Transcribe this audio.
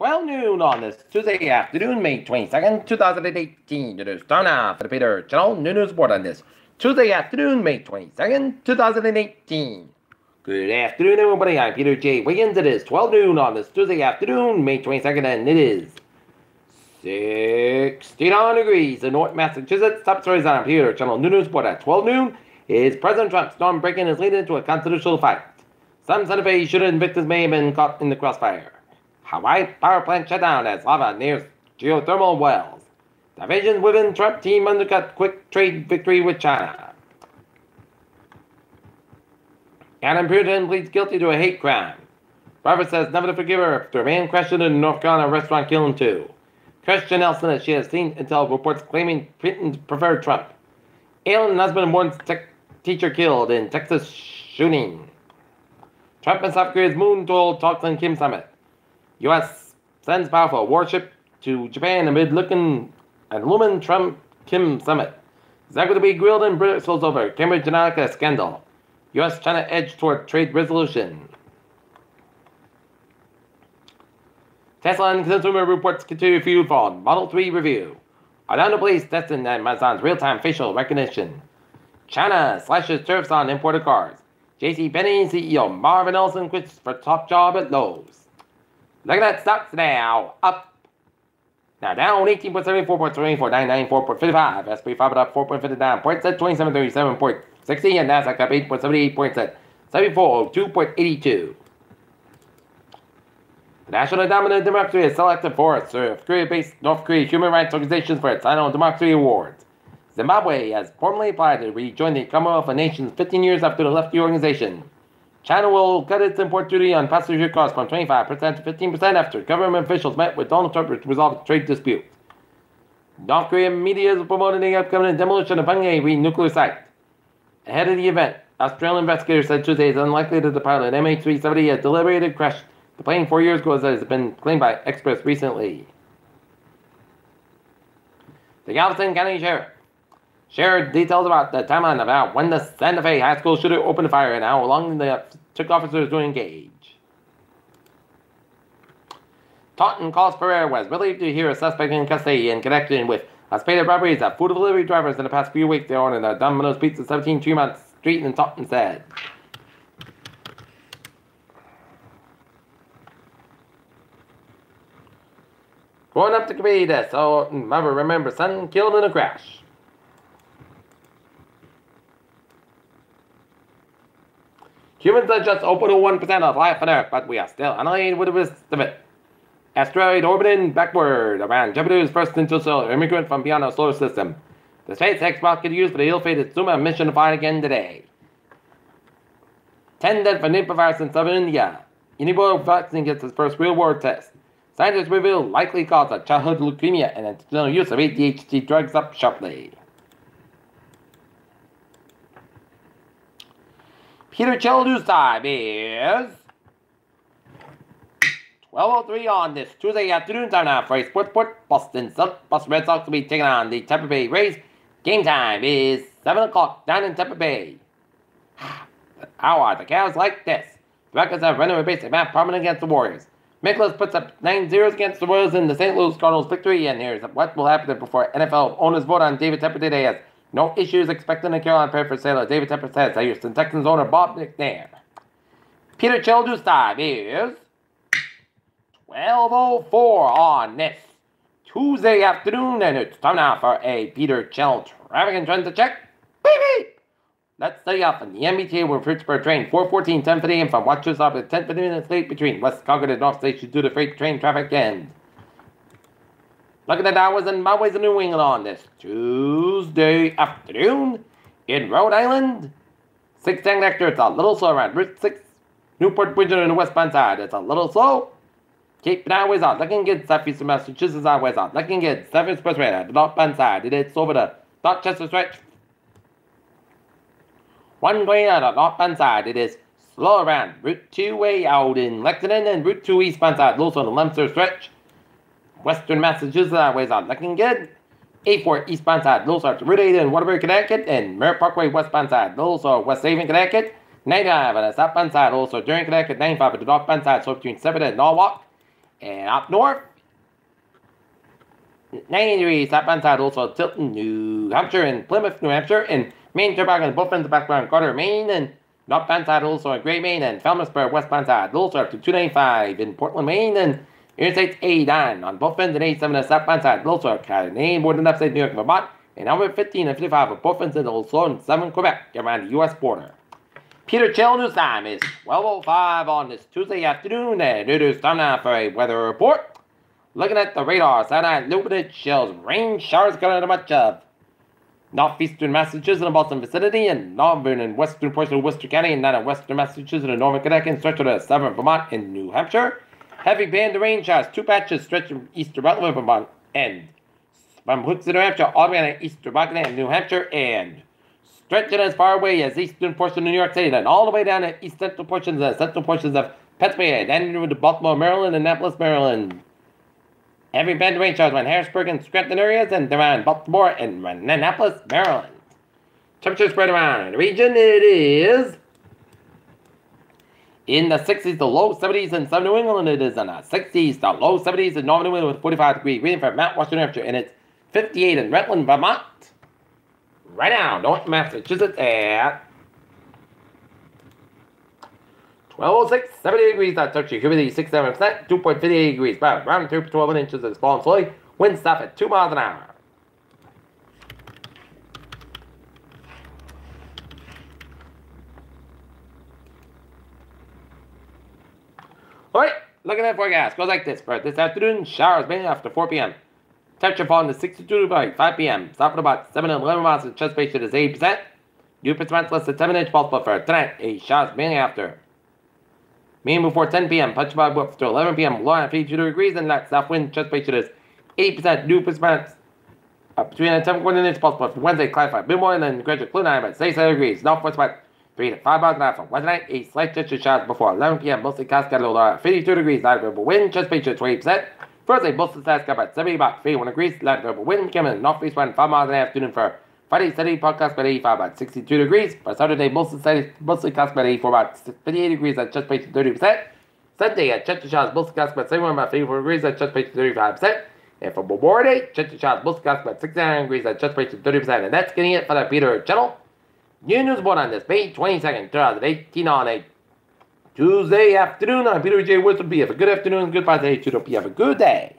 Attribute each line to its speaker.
Speaker 1: 12 noon on this Tuesday afternoon, May 22nd, 2018. It is time now for the Peter Channel News Report on this Tuesday afternoon, May 22nd, 2018. Good afternoon, everybody. I'm Peter J. Wiggins. It is 12 noon on this Tuesday afternoon, May 22nd, and it is 69 degrees in North Massachusetts. Top stories on our Peter Channel News Report at 12 noon is President Trump's storm breaking is leading to a constitutional fight. Some Santa Fe shooting victims may have been caught in the crossfire. Hawaii power plant shut down as lava nears geothermal wells. Divisions within Trump team undercut quick trade victory with China. Adam Putin pleads guilty to a hate crime. Robert says never to forgive her after a man questioned in a North Carolina restaurant killing two. Christian Nelson as she has seen intel reports claiming Putin preferred Trump. Alien husband warns teacher killed in Texas shooting. Trump and South Korea's moon duel talks on Kim summit. U.S. sends powerful warship to Japan amid looking at looming Trump-Kim summit. Exactly to be grilled in Brussels over Cambridge Analytica scandal. U.S.-China edge toward trade resolution. Tesla and Consumer Reports continue fuel for Model 3 review. Orlando Police testing Amazon's real-time facial recognition. China slashes tariffs on imported cars. JCPenney CEO Marvin Ellison quits for top job at Lowe's. Look at that stocks now, up. Now down 18.74, 4.74, 4.55. S&P 500 up 4.59, points at 2737.60, and Nasdaq up 8.78, points at 7402.82. The National Dominant Democracy is selected for South Korea-based North Korea Human Rights Organization for its annual Democracy Awards. Zimbabwe has formally applied to rejoin the Commonwealth of Nations 15 years after it left the organization. China will cut its import duty on passenger cars from 25% to 15% after government officials met with Donald Trump to resolve the trade dispute. North Korean media is promoting the upcoming demolition of Pyongyang nuclear site. Ahead of the event, Australian investigators said Tuesday it's unlikely that the pilot MH370 has deliberately crashed the plane 4 years ago, as has been claimed by experts recently. The Galveston County Sheriff shared details about the timeline about when the Santa Fe high school shooter opened fire and how long it took officers to engage. Taunton calls Ferrer was relieved to hear a suspect in custody in connection with a spate of robberies of food delivery drivers in the past few weeks. They ordered a Domino's Pizza 17 Tremont Street in Taunton said. Going up to Cavita, so never remember son killed in a crash. Humans are just 0.1% of life on Earth, but we are still annihilated with the rest of it. Asteroid orbiting backward around Jupiter's first interstellar immigrant from beyond our solar system. The SpaceX rocket used for the ill-fated Suma mission to fly again today. 10 dead for Nipah virus in southern India. Unibor vaccine gets its first real-world test. Scientists reveal likely cause of childhood leukemia and additional use of ADHD drugs up sharply. Peter Chill News Time is 12:03 on this Tuesday afternoon. Time now for a sports report. Boston Red Sox will be taking on the Tampa Bay Rays. Game time is 7 o'clock down in Tampa Bay. How are the Cavs like this? The Rockets have run away base at Matt Parman against the Warriors. Nicholas puts up 9-0 against the Royals in the St. Louis Cardinals victory, and here's what will happen before NFL owners vote on David Tepper today as no issues expected in Carolina pair for sale. David Tepper says the Houston Texans owner Bob McNair. Peter Chill News Time is 12:04 on this Tuesday afternoon, and it's time now for a Peter Chill traffic and trends to check. Beep. Let's study off on the MBTA where Pittsburgh train 414 10:50 a.m. from Watchers off at 10:50 minutes late between West Concord and North Station due to freight train traffic ends. Look at the hours and mileways in New England on this Tuesday afternoon in Rhode Island. 610 hectares, it's a little slow around Route 6. Newport Bridge on the westbound side, it's a little slow. Cape Highways out, looking good. Southeastern Massachusetts highways out, looking good. 7 Expressway at the northbound side, it is over the Dorchester stretch. 120 on the northbound side, it is slow around Route 2 way out in Lexington and Route 2 eastbound side, also on the Leominster stretch. Western Massachusetts highways are looking good. 84 eastbound side, those are Route 8 in Waterbury, Connecticut, and Merritt Parkway westbound side, those are West Haven, Connecticut. 95 on the southbound side, also during Connecticut. 95 at the northbound side, so between 7 and Norwalk. And up north, 90 degrees, southbound side, also Tilton, New Hampshire, and Plymouth, New Hampshire, and Maine, Turnback, both ends of background, Carter, Maine, and northbound side, also in Great Maine, and Falmouthsburg, westbound side, also up to 295 in Portland, Maine, and Interstate 89 on both ends, and 87 on the southbound side, also Canadian border, upstate New York, Vermont, and Albert 15 and 55 on both ends, and also in 7 Quebec, around the U.S. border. Peter Chill News Time is 12:05 on this Tuesday afternoon, and it is time now for a weather report. Looking at the radar, Saturday illuminated shells, rain showers coming to much of northeastern Massachusetts and Boston vicinity, and northern and western portion of Worcester County, and not western Massachusetts and northern Connecticut, stretch to the southern Vermont and New Hampshire. Heavy band of rain showers, 2 patches stretching from eastern Rutland, Vermont, and from Hooks, New Hampshire, all the way to eastern Rockland, New Hampshire, and stretching as far away as eastern portion of New York City, and all the way down to east central portions of Pennsylvania, then into Baltimore, Maryland, and Annapolis, Maryland. Heavy band of rain showers around Harrisburg and Scranton areas, and around Baltimore and Annapolis, Maryland. Temperature spread around the region, it is in the 60s to low 70s in southern New England. It is in the 60s to low 70s in northern New England with 45 degree reading for Mount Washington, New Hampshire, and it's 58 in Rutland, Vermont. Right now, North Massachusetts at 12:06, 70 degrees, that's touching humidity 67%, 2.58 degrees, about around 2 to 12 inches, it's falling slowly, wind stop at 2 miles an hour. Alright, looking at the forecast, goes like this for this afternoon, showers mainly after 4 p.m. Temperature falling to 62 by 5 p.m. South of about 7 and 11 miles, and Chesapeake is 80%. Dew percent less than 7 inch possible for tonight, a showers mainly after. Mean before 10 p.m. Punch about up to 11 p.m. Low at 52 degrees, and that south wind Chesapeake is 80%. Dew percent between 10 and 14 inches possible for Wednesday, classified mid morning, and gradual clear night about 67 degrees. Northwest about 3 to 5 miles an hour for Wednesday night. A slight chance of showers before 11 p.m. Mostly cast got a low at 52 degrees. Light variable wind Chesapeake is 20%. Thursday, mostly cast got about 70, about 31 degrees. Light variable wind coming in northeast wind 5 miles in the afternoon for Friday, Saturday, podcast about 85, about 62 degrees. For Saturday, mostly cast about 84, about 58 degrees at Chesapeake 30%. Sunday at Chester Shaw's mostly cast about 71, about 54 degrees at Chesapeake 35%. And for Memorial Day, Chester Shaw's mostly cast about 69 degrees at Chesapeake 30%. And that's getting it for the Peter channel. New news report on this May 22nd, 2018 on a Tuesday afternoon. I'm Peter J. Woods. Have a good afternoon, good day. Have a good day.